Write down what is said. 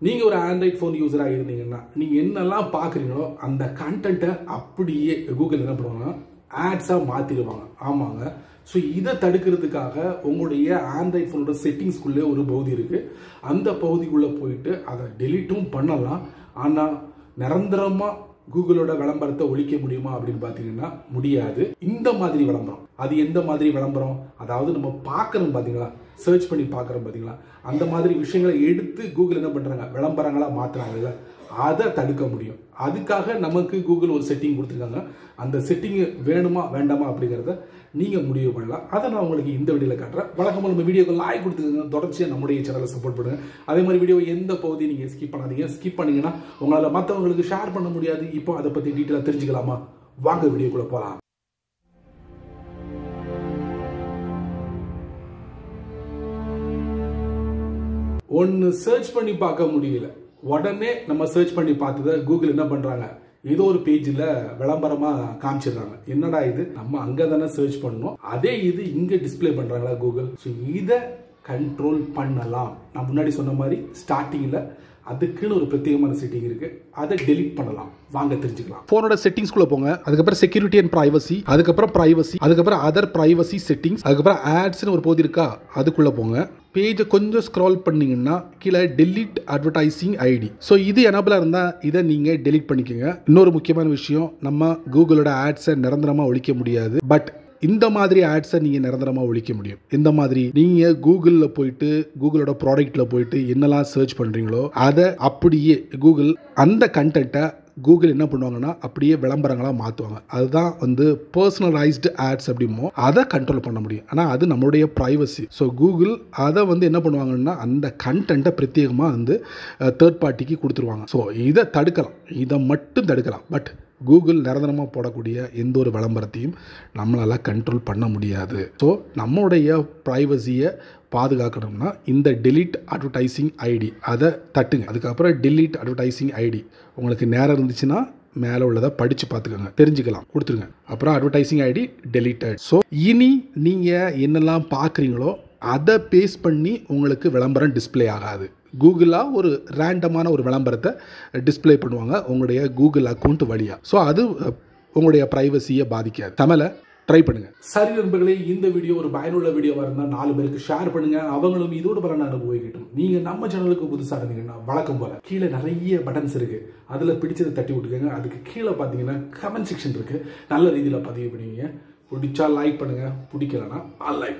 நீங்க ஒரு Android phone யூசரா இருந்தீங்கன்னா நீங்க என்னெல்லாம் பாக்குறீங்களோ அந்த கண்டென்ட்டை அப்படியே கூகுள் என்ன பண்ணுவாங்க, ஆட்ஸா மாத்திடுவாங்க. ஆமாங்க. ஸோ இதை தடுக்கிறதுக்காக உங்களுடைய ஆண்ட்ராய்ட் ஃபோனோட செட்டிங்ஸ்குள்ளே ஒரு பகுதி இருக்கு. அந்த பகுதிக்குள்ள போயிட்டு அதை டெலீட்டும் பண்ணலாம். ஆனால் நிரந்தரமா கூகுளோட விளம்பரத்தை ஒழிக்க முடியுமா அப்படின்னு பார்த்தீங்கன்னா முடியாது. இந்த மாதிரி விளம்பரம், அது எந்த மாதிரி விளம்பரம், அதாவது நம்ம பார்க்கணும் பார்த்தீங்களா, சர்ச் பண்ணி பார்க்குறோம் பார்த்தீங்களா, அந்த மாதிரி விஷயங்களை எடுத்து கூகுள் என்ன பண்ணுறாங்க, விளம்பரங்களா மாற்றுறாங்கல்ல, அதை தடுக்க முடியும். அதுக்காக நமக்கு கூகுள் ஒரு செட்டிங் கொடுத்துருக்காங்க. அந்த செட்டிங் வேணுமா வேண்டாமா அப்படிங்கிறத நீங்கள் முடிவு பண்ணலாம். அதை நான் உங்களுக்கு இந்த வீடியோவில் காட்டுறேன். வழக்கமாக நம்ம வீடியோக்கு லைக் கொடுத்துக்கோங்க, தொடர்ச்சியாக நம்முடைய சேனலை சப்போர்ட் பண்ணுங்க. அதே மாதிரி வீடியோ எந்த பகுதி நீங்கள் ஸ்கிப் பண்ணாதீங்க. ஸ்கிப் பண்ணீங்கன்னா உங்களால் மற்றவங்களுக்கு ஷேர் பண்ண முடியாது. இப்போ அதை பற்றி டீட்டெயிலாக தெரிஞ்சுக்கலாமா? வாங்க வீடியோக்குள்ளே போகலாம். ஒன்று சர்ச் பண்ணி பார்க்க முடியல, உடனே நம்ம சர்ச் பண்ணி பார்த்ததை கூகுள் என்ன பண்றாங்க, ஏதோ ஒரு பேஜ்ல விளம்பரமா காமிச்சிடுறாங்க. என்னடா இது, நம்ம அங்க தானே சர்ச் பண்ணோம், அதே இது இங்க டிஸ்பிளே பண்றாங்களா கூகுள். ஸோ இதை கண்ட்ரோல் பண்ணலாம். நான் முன்னாடி சொன்ன மாதிரி ஸ்டார்டிங்ல அதுக்குன்னு ஒரு பிரத்யேகமான செட்டிங் இருக்கு, அதை டெலீட் பண்ணலாம். வாங்க தெரிஞ்சுக்கலாம். போனோட செட்டிங்ஸ்குள்ள போங்க, அதுக்கப்புறம் செக்யூரிட்டி அண்ட் பிரைவசி, அதுக்கப்புறம் பிரைவசி, அதுக்கப்புறம் அதர் பிரைவசி செட்டிங்ஸ், அதுக்கப்புறம் ஆட்ஸ்னு ஒரு பகுதி இருக்கா, அதுக்குள்ள போங்க. பேஜை கொஞ்சம் ஸ்க்ரால் பண்ணீங்கன்னா கீழே டெலீட் அட்வர்டைசிங் ஐடி. ஸோ இது எனபிளாக இருந்தால் இதை நீங்கள் டெலீட் பண்ணிக்கோங்க. இன்னொரு முக்கியமான விஷயம், நம்ம கூகுளோட ஆட்ஸை நிரந்தரமாக ஒழிக்க முடியாது. பட் இந்த மாதிரி ஆட்ஸை நீங்கள் நிரந்தரமாக ஒழிக்க முடியும். இந்த மாதிரி நீங்கள் கூகுளில் போயிட்டு கூகுளோட ப்ராடக்ட்டில் போயிட்டு என்னெல்லாம் சர்ச் பண்ணுறீங்களோ அதை அப்படியே கூகுள் அந்த கண்டென்ட்டை கூகுள் என்ன பண்ணுவாங்கன்னா அப்படியே விளம்பரங்களாக மாற்றுவாங்க. அதுதான் வந்து பர்சனலைஸ்டு ஆட்ஸ் அப்படிமோ, அதை கண்ட்ரோல் பண்ண முடியும். ஆனால் அது நம்மளுடைய ப்ரைவசி. ஸோ கூகுள் அதை வந்து என்ன பண்ணுவாங்கன்னா அந்த கண்டென்ட்டை பிரத்யேகமாக வந்து தேர்ட் பார்ட்டிக்கு கொடுத்துருவாங்க. ஸோ இதை தடுக்கலாம், இதை மட்டும் தடுக்கலாம். பட் கூகுள் நிரந்தரமாக போடக்கூடிய எந்த ஒரு விளம்பரத்தையும் நம்மளால் கண்ட்ரோல் பண்ண முடியாது. ஸோ நம்மளுடைய ப்ரைவசியை பாதுகாக்கணும்னா இந்த டெலீட் அட்வர்டைசிங் ஐடி அதை தட்டுங்க. அதுக்கப்புறம் டெலீட் அட்வர்டைசிங் ஐடி உங்களுக்கு நேரம் இருந்துச்சுன்னா மேலே உள்ளதை படித்து பார்த்துக்கோங்க, தெரிஞ்சுக்கலாம், கொடுத்துருங்க. அப்புறம் அட்வர்டைசிங் ஐடி டெலீட்டட். ஸோ இனி நீங்கள் என்னெல்லாம் பார்க்குறீங்களோ அதை பேஸ் பண்ணி உங்களுக்கு விளம்பரம் டிஸ்பிளே ஆகாது. கூகுளாக ஒரு ரேண்டமான ஒரு விளம்பரத்தை டிஸ்பிளே பண்ணுவாங்க உங்களுடைய கூகுள் அக்கௌண்ட் வழியாக. ஸோ அது உங்களுடைய ப்ரைவசியை பாதிக்காது. தமிழை ட்ரை பண்ணுங்க. சரி நண்பர்களே, இந்த வீடியோ ஒரு பயனுள்ள வீடியோவாக இருந்தால் 4 பேருக்கு ஷேர் பண்ணுங்க, அவங்களும் இதோட பலனை அனுபவிக்கட்டும். நீங்க நம்ம சேனலுக்கு புதுசாக இருந்தீங்கன்னா வழக்கம் போல கீழே நிறைய பட்டன்ஸ் இருக்கு, அதுல பிடிச்சதை தட்டி விட்டுக்கோங்க. அதுக்கு கீழே பார்த்தீங்கன்னா கமெண்ட் செக்ஷன் இருக்கு, நல்ல ரீதியில் பதிவு பண்ணுவீங்க. பிடிச்சா லைக் பண்ணுங்க, பிடிக்கலன்னா அன்லைக்.